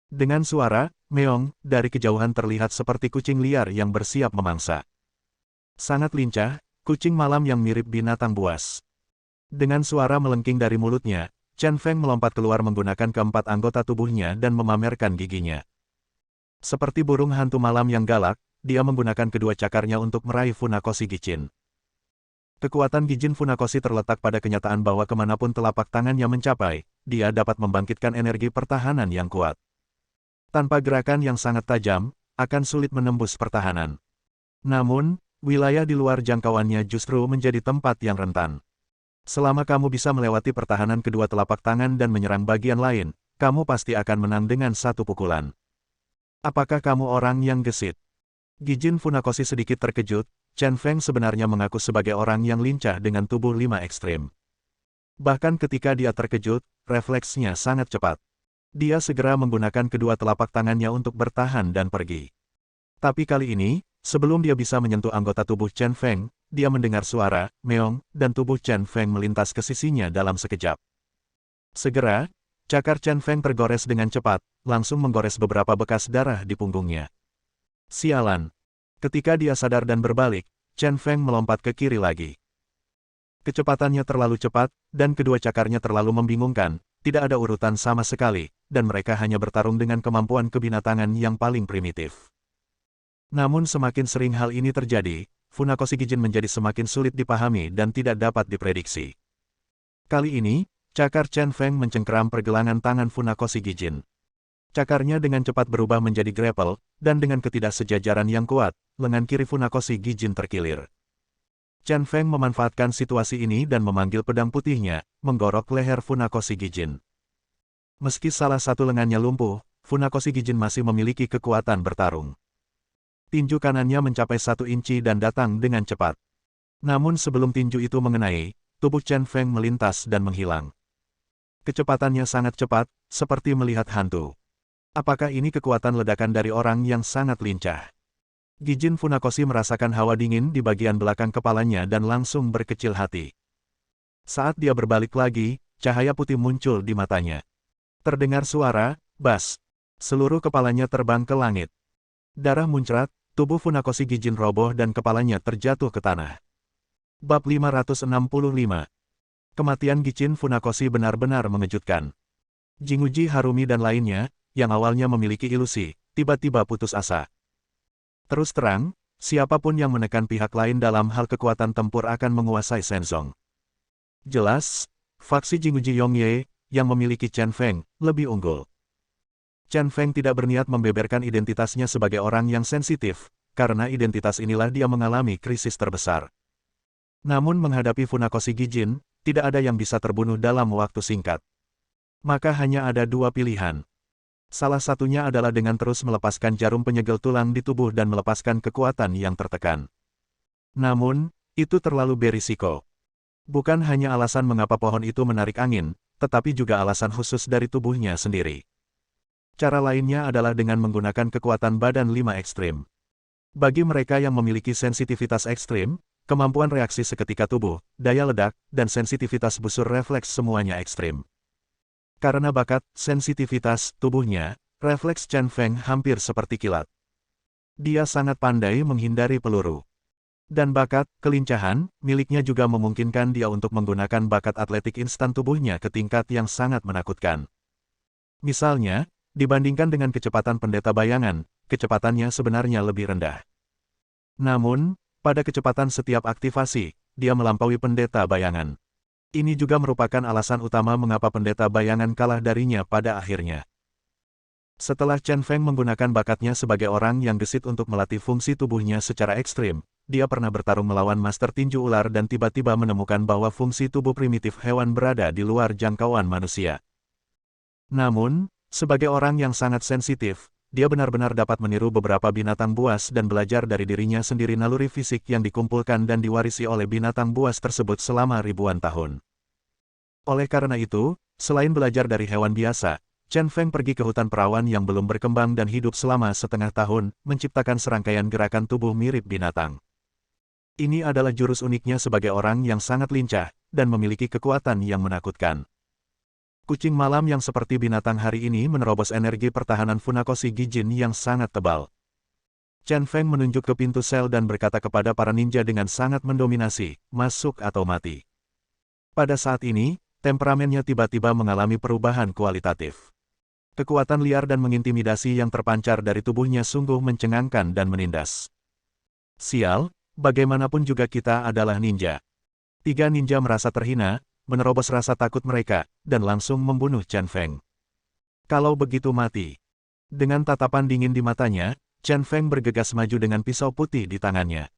Dengan suara, meong, dari kejauhan terlihat seperti kucing liar yang bersiap memangsa. Sangat lincah, kucing malam yang mirip binatang buas. Dengan suara melengking dari mulutnya, Chen Feng melompat keluar menggunakan keempat anggota tubuhnya dan memamerkan giginya. Seperti burung hantu malam yang galak, dia menggunakan kedua cakarnya untuk meraih Funakoshi Gijin. Kekuatan Gijin Funakoshi terletak pada kenyataan bahwa kemanapun telapak tangannya mencapai, dia dapat membangkitkan energi pertahanan yang kuat. Tanpa gerakan yang sangat tajam, akan sulit menembus pertahanan. Namun, wilayah di luar jangkauannya justru menjadi tempat yang rentan. Selama kamu bisa melewati pertahanan kedua telapak tangan dan menyerang bagian lain, kamu pasti akan menang dengan satu pukulan. Apakah kamu orang yang gesit? Gijin Funakoshi sedikit terkejut. Chen Feng sebenarnya mengaku sebagai orang yang lincah dengan tubuh 5 ekstrim. Bahkan ketika dia terkejut, refleksnya sangat cepat. Dia segera menggunakan kedua telapak tangannya untuk bertahan dan pergi. Tapi kali ini, sebelum dia bisa menyentuh anggota tubuh Chen Feng, dia mendengar suara, meong, dan tubuh Chen Feng melintas ke sisinya dalam sekejap. Segera, cakar Chen Feng tergores dengan cepat, langsung menggores beberapa bekas darah di punggungnya. Sialan! Ketika dia sadar dan berbalik, Chen Feng melompat ke kiri lagi. Kecepatannya terlalu cepat, dan kedua cakarnya terlalu membingungkan, tidak ada urutan sama sekali, dan mereka hanya bertarung dengan kemampuan kebinatangan yang paling primitif. Namun semakin sering hal ini terjadi, Funakoshi Gijin menjadi semakin sulit dipahami dan tidak dapat diprediksi. Kali ini, cakar Chen Feng mencengkeram pergelangan tangan Funakoshi Gijin. Cakarnya dengan cepat berubah menjadi grapple, dan dengan ketidaksejajaran yang kuat, lengan kiri Funakoshi Gijin terkilir. Chen Feng memanfaatkan situasi ini dan memanggil pedang putihnya, menggorok leher Funakoshi Gijin. Meski salah satu lengannya lumpuh, Funakoshi Gijin masih memiliki kekuatan bertarung. Tinju kanannya mencapai 1 inci dan datang dengan cepat. Namun sebelum tinju itu mengenai, tubuh Chen Feng melintas dan menghilang. Kecepatannya sangat cepat, seperti melihat hantu. Apakah ini kekuatan ledakan dari orang yang sangat lincah? Gijin Funakoshi merasakan hawa dingin di bagian belakang kepalanya dan langsung berkecil hati. Saat dia berbalik lagi, cahaya putih muncul di matanya. Terdengar suara, bas. Seluruh kepalanya terbang ke langit. Darah muncrat, tubuh Funakoshi Gijin roboh dan kepalanya terjatuh ke tanah. Bab 565. Kematian Gijin Funakoshi benar-benar mengejutkan. Jinguji Harumi dan lainnya, yang awalnya memiliki ilusi, tiba-tiba putus asa. Terus terang, siapapun yang menekan pihak lain dalam hal kekuatan tempur akan menguasai Shenzong. Jelas, faksi Jinguji Yongye, yang memiliki Chen Feng, lebih unggul. Chen Feng tidak berniat membeberkan identitasnya sebagai orang yang sensitif, karena identitas inilah dia mengalami krisis terbesar. Namun menghadapi Funakoshi Gijin, tidak ada yang bisa terbunuh dalam waktu singkat. Maka hanya ada 2 pilihan. Salah satunya adalah dengan terus melepaskan jarum penyegel tulang di tubuh dan melepaskan kekuatan yang tertekan. Namun, itu terlalu berisiko. Bukan hanya alasan mengapa pohon itu menarik angin, tetapi juga alasan khusus dari tubuhnya sendiri. Cara lainnya adalah dengan menggunakan kekuatan badan 5 ekstrim. Bagi mereka yang memiliki sensitivitas ekstrim, kemampuan reaksi seketika tubuh, daya ledak, dan sensitivitas busur refleks semuanya ekstrim. Karena bakat, sensitivitas, tubuhnya, refleks Chen Feng hampir seperti kilat. Dia sangat pandai menghindari peluru. Dan bakat, kelincahan, miliknya juga memungkinkan dia untuk menggunakan bakat atletik instan tubuhnya ke tingkat yang sangat menakutkan. Misalnya, dibandingkan dengan kecepatan pendeta bayangan, kecepatannya sebenarnya lebih rendah. Namun, pada kecepatan setiap aktivasi, dia melampaui pendeta bayangan. Ini juga merupakan alasan utama mengapa pendeta bayangan kalah darinya pada akhirnya. Setelah Chen Feng menggunakan bakatnya sebagai orang yang gesit untuk melatih fungsi tubuhnya secara ekstrim, dia pernah bertarung melawan Master Tinju Ular dan tiba-tiba menemukan bahwa fungsi tubuh primitif hewan berada di luar jangkauan manusia. Namun, sebagai orang yang sangat sensitif, dia benar-benar dapat meniru beberapa binatang buas dan belajar dari dirinya sendiri naluri fisik yang dikumpulkan dan diwarisi oleh binatang buas tersebut selama ribuan tahun. Oleh karena itu, selain belajar dari hewan biasa, Chen Feng pergi ke hutan perawan yang belum berkembang dan hidup selama setengah tahun, menciptakan serangkaian gerakan tubuh mirip binatang. Ini adalah jurus uniknya sebagai orang yang sangat lincah, dan memiliki kekuatan yang menakutkan. Kucing malam yang seperti binatang hari ini menerobos energi pertahanan Funakoshi Gijin yang sangat tebal. Chen Feng menunjuk ke pintu sel dan berkata kepada para ninja dengan sangat mendominasi, masuk atau mati. Pada saat ini, temperamennya tiba-tiba mengalami perubahan kualitatif. Kekuatan liar dan mengintimidasi yang terpancar dari tubuhnya sungguh mencengangkan dan menindas. Sial, bagaimanapun juga kita adalah ninja. 3 ninja merasa terhina, menerobos rasa takut mereka, dan langsung membunuh Chen Feng. Kalau begitu mati. Dengan tatapan dingin di matanya, Chen Feng bergegas maju dengan pisau putih di tangannya.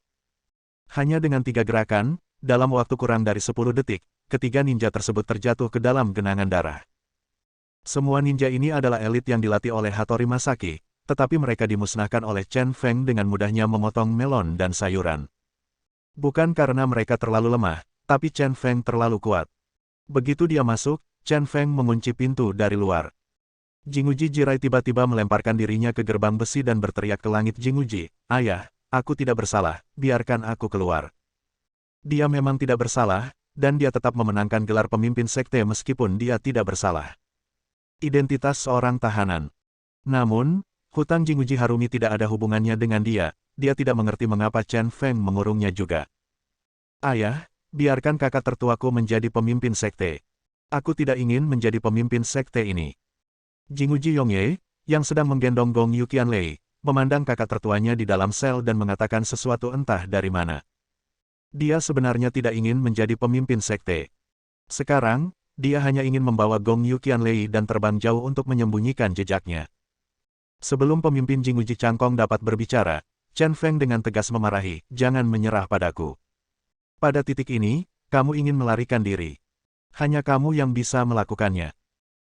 Hanya dengan 3 gerakan, dalam waktu kurang dari 10 detik, ketiga ninja tersebut terjatuh ke dalam genangan darah. Semua ninja ini adalah elit yang dilatih oleh Hattori Masaki, tetapi mereka dimusnahkan oleh Chen Feng dengan mudahnya memotong melon dan sayuran. Bukan karena mereka terlalu lemah, tapi Chen Feng terlalu kuat. Begitu dia masuk, Chen Feng mengunci pintu dari luar. Jinguji Jirai tiba-tiba melemparkan dirinya ke gerbang besi dan berteriak ke langit. Jinguji, ayah, aku tidak bersalah, biarkan aku keluar. Dia memang tidak bersalah, dan dia tetap memenangkan gelar pemimpin sekte meskipun dia tidak bersalah. Identitas seorang tahanan. Namun, hutang Jinguji Harumi tidak ada hubungannya dengan dia tidak mengerti mengapa Chen Feng mengurungnya juga. Ayah, biarkan kakak tertuaku menjadi pemimpin sekte. Aku tidak ingin menjadi pemimpin sekte ini. Jinguji Yongye, yang sedang menggendong Gong Yuqianlei, memandang kakak tertuanya di dalam sel dan mengatakan sesuatu entah dari mana. Dia sebenarnya tidak ingin menjadi pemimpin sekte. Sekarang, dia hanya ingin membawa Gong Yuqianlei dan terbang jauh untuk menyembunyikan jejaknya. Sebelum pemimpin Jinguji Cangkong dapat berbicara, Chen Feng dengan tegas memarahi, jangan menyerah padaku. Pada titik ini, kamu ingin melarikan diri. Hanya kamu yang bisa melakukannya.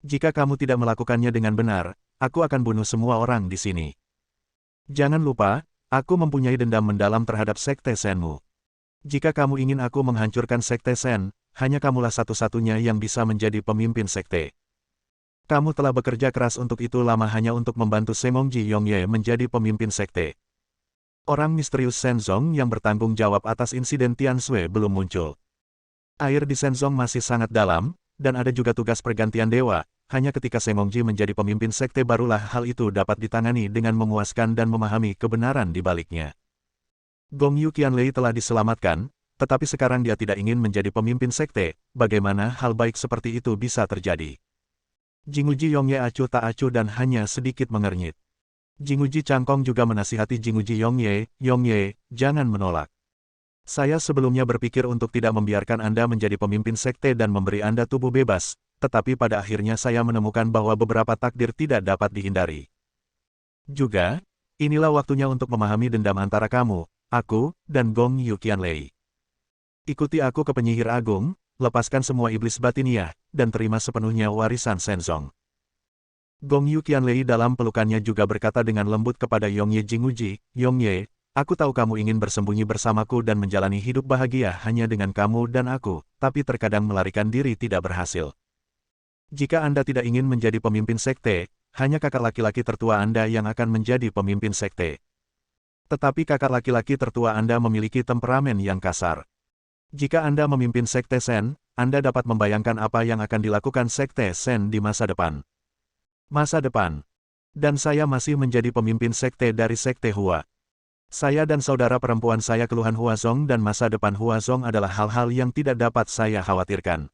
Jika kamu tidak melakukannya dengan benar, aku akan bunuh semua orang di sini. Jangan lupa, aku mempunyai dendam mendalam terhadap Sekte Senmu. Jika kamu ingin aku menghancurkan Sekte Sen, hanya kamulah satu-satunya yang bisa menjadi pemimpin sekte. Kamu telah bekerja keras untuk itu lama hanya untuk membantu Semongji Yongye menjadi pemimpin sekte. Orang misterius Shenzong yang bertanggung jawab atas insiden Tianshui belum muncul. Air di Shenzong masih sangat dalam, dan ada juga tugas pergantian dewa. Hanya ketika Semongji menjadi pemimpin sekte barulah hal itu dapat ditangani dengan memuaskan dan memahami kebenaran di baliknya. Gong Yuqianlei telah diselamatkan, tetapi sekarang dia tidak ingin menjadi pemimpin sekte. Bagaimana hal baik seperti itu bisa terjadi? Jinguji Yongye acuh tak acuh dan hanya sedikit mengernyit. Jinguji Cangkong juga menasihati Jinguji Yongye, Yongye, jangan menolak. Saya sebelumnya berpikir untuk tidak membiarkan Anda menjadi pemimpin sekte dan memberi Anda tubuh bebas, tetapi pada akhirnya saya menemukan bahwa beberapa takdir tidak dapat dihindari. Juga, inilah waktunya untuk memahami dendam antara kamu, aku, dan Gong Yuqianlei. Ikuti aku ke penyihir agung, lepaskan semua iblis batiniah, dan terima sepenuhnya warisan Shenzong. Gong Yuqianlei dalam pelukannya juga berkata dengan lembut kepada Yongye Jinguji, Yongye, aku tahu kamu ingin bersembunyi bersamaku dan menjalani hidup bahagia hanya dengan kamu dan aku, tapi terkadang melarikan diri tidak berhasil. Jika Anda tidak ingin menjadi pemimpin sekte, hanya kakak laki-laki tertua Anda yang akan menjadi pemimpin sekte. Tetapi kakak laki-laki tertua Anda memiliki temperamen yang kasar. Jika Anda memimpin sekte Sen, Anda dapat membayangkan apa yang akan dilakukan sekte Sen di masa depan. Masa depan. Dan saya masih menjadi pemimpin sekte dari sekte Hua. Saya dan saudara perempuan saya keluhan Huazong dan masa depan Huazong adalah hal-hal yang tidak dapat saya khawatirkan.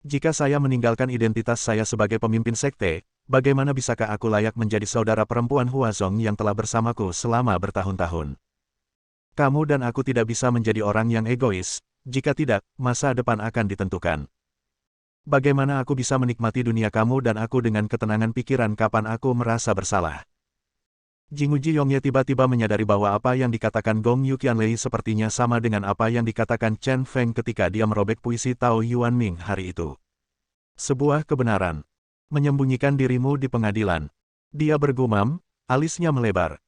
Jika saya meninggalkan identitas saya sebagai pemimpin sekte, bagaimana bisakah aku layak menjadi saudara perempuan Huazong yang telah bersamaku selama bertahun-tahun? Kamu dan aku tidak bisa menjadi orang yang egois, jika tidak, masa depan akan ditentukan. Bagaimana aku bisa menikmati dunia kamu dan aku dengan ketenangan pikiran kapan aku merasa bersalah? Jinguji Yongye tiba-tiba menyadari bahwa apa yang dikatakan Gong Yuqianlei sepertinya sama dengan apa yang dikatakan Chen Feng ketika dia merobek puisi Tao Yuanming hari itu. Sebuah kebenaran. Menyembunyikan dirimu di pengadilan. Dia bergumam, alisnya melebar.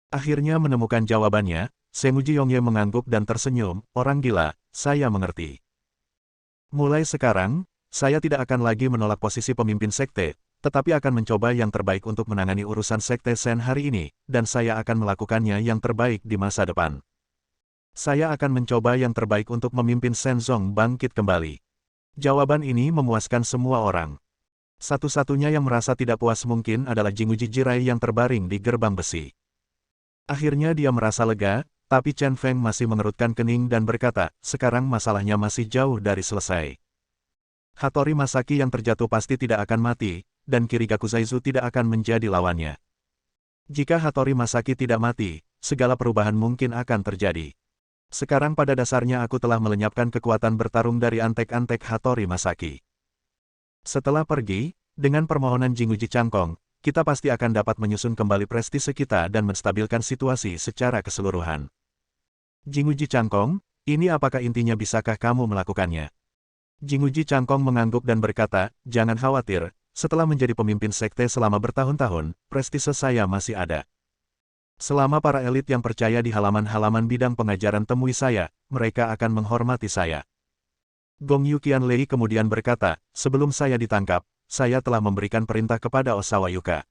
Akhirnya menemukan jawabannya, Semongji Yongye mengangguk dan tersenyum, orang gila, saya mengerti. Mulai sekarang, saya tidak akan lagi menolak posisi pemimpin sekte, tetapi akan mencoba yang terbaik untuk menangani urusan sekte Sen hari ini, dan saya akan melakukannya yang terbaik di masa depan. Saya akan mencoba yang terbaik untuk memimpin Shenzong bangkit kembali. Jawaban ini memuaskan semua orang. Satu-satunya yang merasa tidak puas mungkin adalah Jinguji Jirai yang terbaring di gerbang besi. Akhirnya dia merasa lega, tapi Chen Feng masih mengerutkan kening dan berkata, sekarang masalahnya masih jauh dari selesai. Hattori Masaki yang terjatuh pasti tidak akan mati, dan Kirigaku Zaizu tidak akan menjadi lawannya. Jika Hattori Masaki tidak mati, segala perubahan mungkin akan terjadi. Sekarang pada dasarnya aku telah melenyapkan kekuatan bertarung dari antek-antek Hattori Masaki. Setelah pergi, dengan permohonan Jinguji Cangkong, kita pasti akan dapat menyusun kembali prestise kita dan menstabilkan situasi secara keseluruhan. Jinguji Changkong, ini apakah intinya bisakah kamu melakukannya? Jinguji Changkong mengangguk dan berkata, jangan khawatir, setelah menjadi pemimpin sekte selama bertahun-tahun, prestise saya masih ada. Selama para elit yang percaya di halaman-halaman bidang pengajaran temui saya, mereka akan menghormati saya. Gong Yu Qianlei kemudian berkata, sebelum saya ditangkap, saya telah memberikan perintah kepada Osawa Yuka.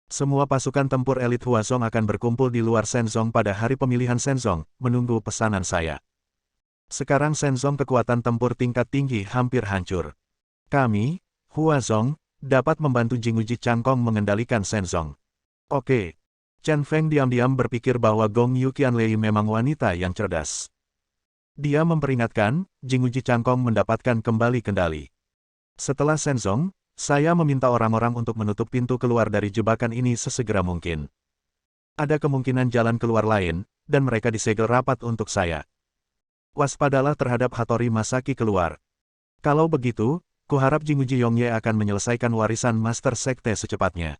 Semua pasukan tempur elit Huazong akan berkumpul di luar Shenzong pada hari pemilihan Shenzong, menunggu pesanan saya. Sekarang Shenzong kekuatan tempur tingkat tinggi hampir hancur. Kami, Huazong, dapat membantu Jinguji Changkong mengendalikan Shenzong. Oke. Chen Feng diam-diam berpikir bahwa Gong Yu Qianlei memang wanita yang cerdas. Dia memperingatkan, Jinguji Changkong mendapatkan kembali kendali. Setelah Shenzong, saya meminta orang-orang untuk menutup pintu keluar dari jebakan ini sesegera mungkin. Ada kemungkinan jalan keluar lain, dan mereka disegel rapat untuk saya. Waspadalah terhadap Hattori Masaki keluar. Kalau begitu, kuharap Jinguji Yongye akan menyelesaikan warisan Master Sekte secepatnya.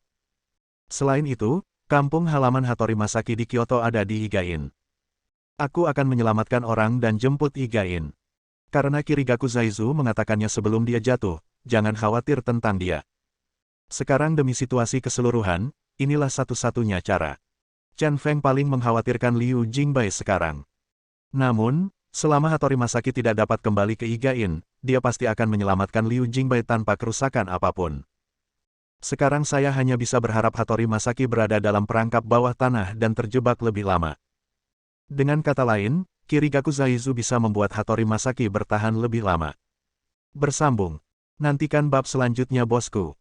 Selain itu, kampung halaman Hattori Masaki di Kyoto ada di Higain. Aku akan menyelamatkan orang dan jemput Higain. Karena Kirigaku Zaizu mengatakannya sebelum dia jatuh, jangan khawatir tentang dia. Sekarang demi situasi keseluruhan, inilah satu-satunya cara. Chen Feng paling mengkhawatirkan Liu Jingbai sekarang. Namun, selama Hattori Masaki tidak dapat kembali ke Higain, dia pasti akan menyelamatkan Liu Jingbai tanpa kerusakan apapun. Sekarang saya hanya bisa berharap Hattori Masaki berada dalam perangkap bawah tanah dan terjebak lebih lama. Dengan kata lain, Kirigaku Zaizu bisa membuat Hattori Masaki bertahan lebih lama. Bersambung. Nantikan bab selanjutnya bosku.